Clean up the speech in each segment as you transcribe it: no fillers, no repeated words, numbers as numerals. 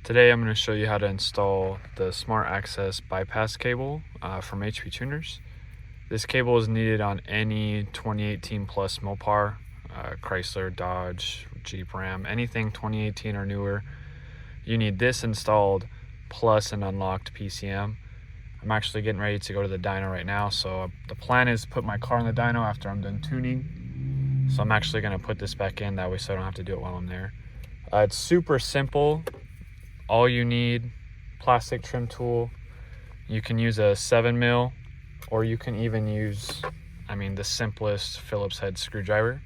Today I'm going to show you how to install the Smart Access bypass cable from HPTuners. This cable is needed on any 2018 plus MOPAR, Chrysler, Dodge, Jeep, Ram, anything 2018 or newer. You need this installed plus an unlocked PCM. I'm actually getting ready to go to the dyno right now, so the plan is to put my car in the dyno after I'm done tuning. So I'm actually going to put this back in, that way so I don't have to do it while I'm there. It's super simple. All you need, plastic trim tool. You can use a 7mm, or you can even use, the simplest Phillips head screwdriver.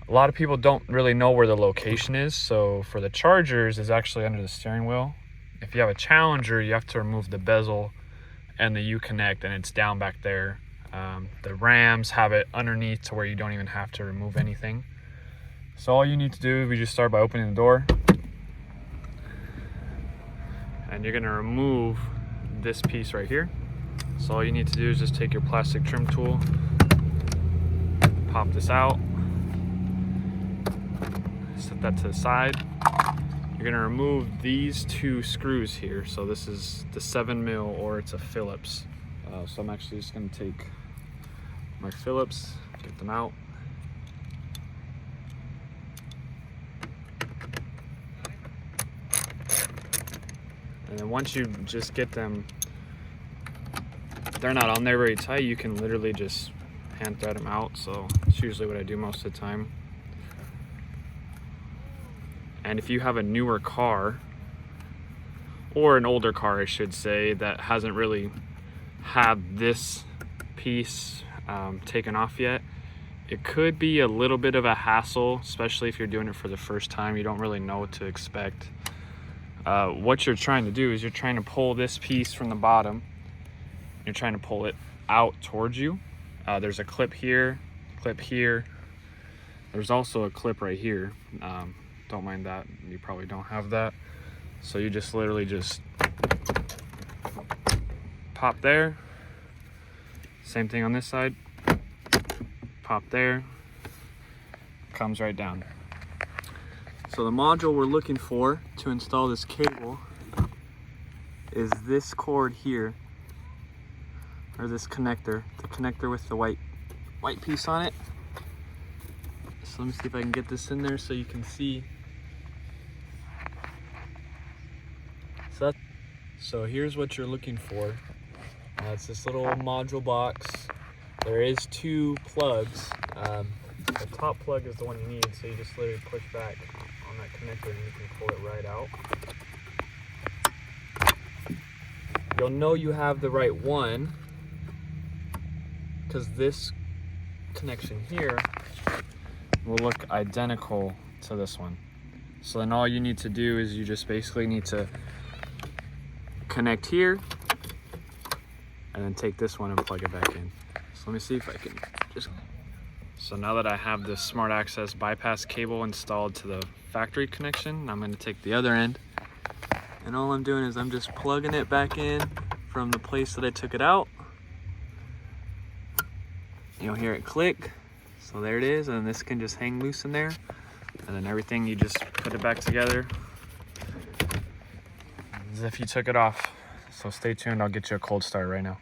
A lot of people don't really know where the location is, so for the chargers, it's actually under the steering wheel. If you have a Challenger, you have to remove the bezel and the U-connect, and it's down back there. The Rams have it underneath to where you don't even have to remove anything. So all you need to do, we just start by opening the door. And you're gonna remove this piece right here. So all you need to do is just take your plastic trim tool, pop this out, set that to the side. You're gonna remove these two screws here. So this is the 7mm or it's a Phillips. So I'm actually just gonna take my Phillips, get them out. And then once you just get them, they're not on there very tight, you can literally just hand thread them out. So it's usually what I do most of the time. And if you have a newer car, or an older car I should say, that hasn't really had this piece taken off yet, it could be a little bit of a hassle, especially if you're doing it for the first time. You don't really know what to expect. What you're trying to do is you're trying to pull this piece from the bottom. You're trying to pull it out towards you. There's a clip here, clip here. There's also a clip right here. Don't mind that, you probably don't have that. So you just literally just pop there. Same thing on this side. Pop there. Comes right down. So the module we're looking for to install this cable is this cord here, or this connector, the connector with the white piece on it. So let me see if I can get this in there so you can see. So here's what you're looking for. It's this little module box. There is two plugs. The top plug is the one you need, so you just literally push back on that connector and you can pull it right out. You'll know you have the right one because this connection here will look identical to this one. So then all you need to do is you just basically need to connect here and then take this one and plug it back in. So let me see if I can just... So now that I have the Smart Access bypass cable installed to the factory connection, I'm going to take the other end, and all I'm doing is I'm just plugging it back in from the place that I took it out. You'll hear it click. So there it is, and this can just hang loose in there, and then everything, you just put it back together as if you took it off. So stay tuned, I'll get you a cold start right now.